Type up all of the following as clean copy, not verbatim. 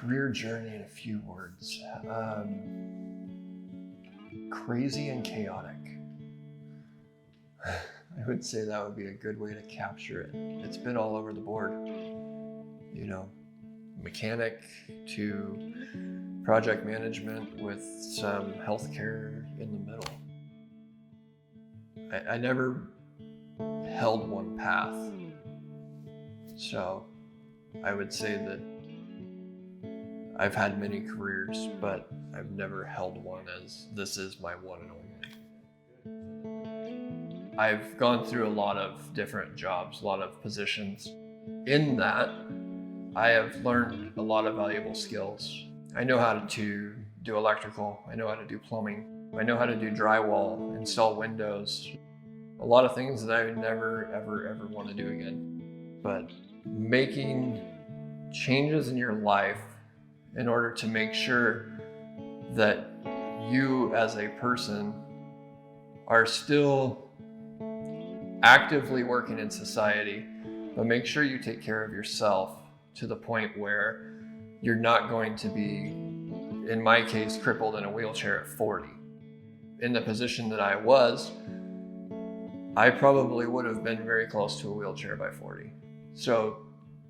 career journey in a few words. Crazy and chaotic. I would say that would be a good way to capture it. It's been all over the board. You know, mechanic to project management with some healthcare in the middle. I never held one path. So I would say that I've had many careers, but I've never held one as this is my one and only. I've gone through a lot of different jobs, a lot of positions. In that, I have learned a lot of valuable skills. I know how to do electrical, I know how to do plumbing, I know how to do drywall, install windows, a lot of things that I would never, ever want to do again. But making changes in your life in order to make sure that you as a person are still actively working in society, but make sure you take care of yourself to the point where you're not going to be, in my case, crippled in a wheelchair at 40. In the position that I was, I probably would have been very close to a wheelchair by 40. So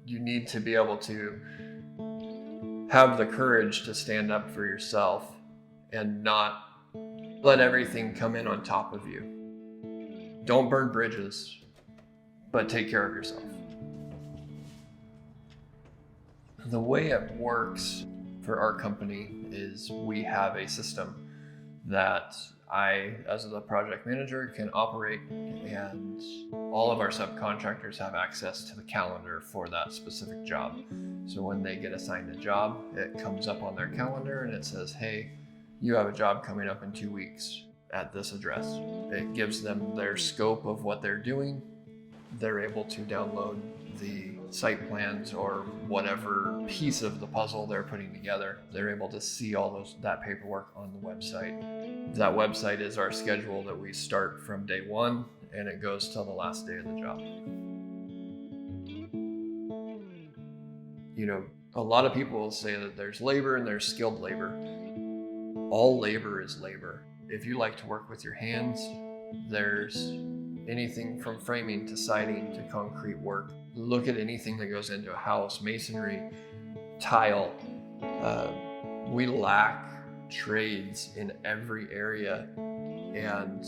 you need to be able to have the courage to stand up for yourself and not let everything come in on top of you. Don't burn bridges, but take care of yourself. The way it works for our company is we have a system that I, as the project manager, can operate, and all of our subcontractors have access to the calendar for that specific job. So when they get assigned a job, it comes up on their calendar and it says, hey, you have a job coming up in 2 weeks at this address. It gives them their scope of what they're doing. They're able to download the site plans or whatever piece of the puzzle they're putting together. They're able to see all that paperwork on the website. That website is our schedule that we start from day one and it goes till the last day of the job. You know, a lot of people will say that there's labor and there's skilled labor. All labor is labor. If you like to work with your hands, there's anything from framing to siding to concrete work. Look at anything that goes into a house, masonry, tile. We lack trades in every area, and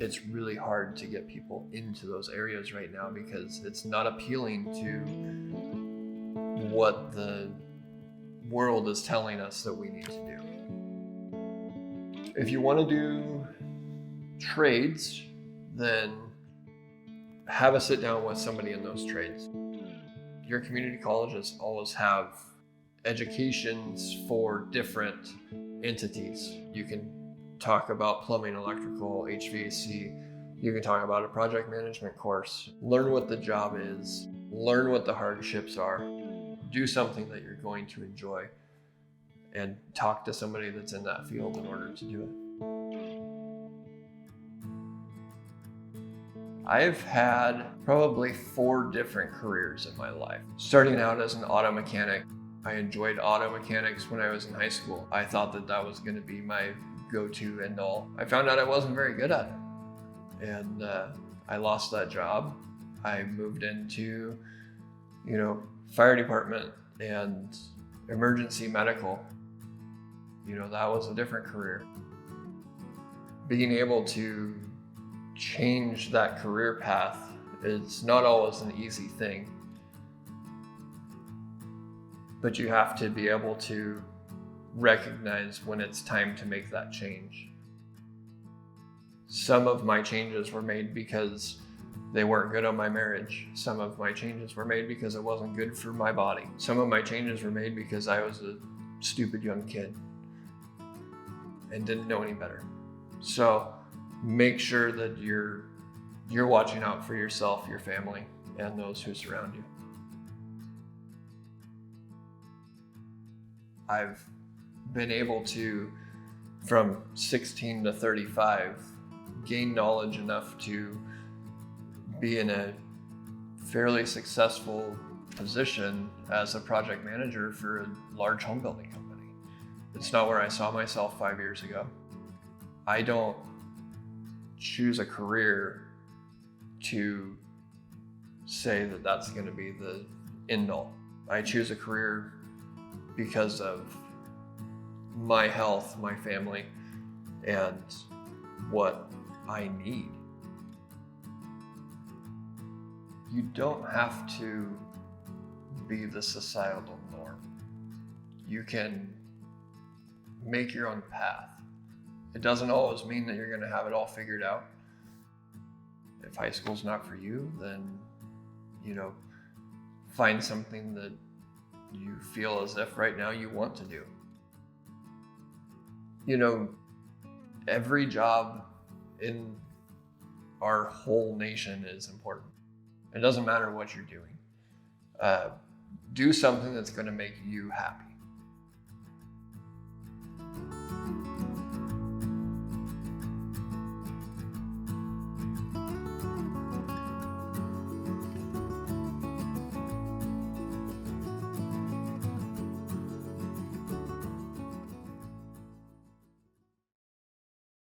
it's really hard to get people into those areas right now because it's not appealing to what the world is telling us that we need to do. If you want to do trades, then have a sit down with somebody in those trades. Your community colleges always have educations for different entities. You can talk about plumbing, electrical, HVAC. You can talk about a project management course. Learn what the job is. Learn what the hardships are. Do something that you're going to enjoy and talk to somebody that's in that field in order to do it. I've had probably 4 different careers in my life. Starting out as an auto mechanic, I enjoyed auto mechanics when I was in high school. I thought that that was going to be my go-to end all. I found out I wasn't very good at it. And I lost that job. I moved into, fire department and emergency medical. That was a different career. Being able to change that career path is not always an easy thing, but you have to be able to recognize when it's time to make that change. Some of my changes were made because they weren't good on my marriage. Some of my changes were made because it wasn't good for my body. Some of my changes were made because I was a stupid young kid and didn't know any better. So make sure that you're watching out for yourself, your family, and those who surround you. I've been able to, from 16 to 35, gain knowledge enough to be in a fairly successful position as a project manager for a large home building company. It's not where I saw myself 5 years ago. I don't choose a career to say that that's going to be the end all. I choose a career because of my health, my family, and what I need. You don't have to be the societal norm. You can make your own path. It doesn't always mean that you're going to have it all figured out. If high school's not for you, then, find something that you feel as if right now you want to do. Every job in our whole nation is important. It doesn't matter what you're doing. Do something that's going to make you happy.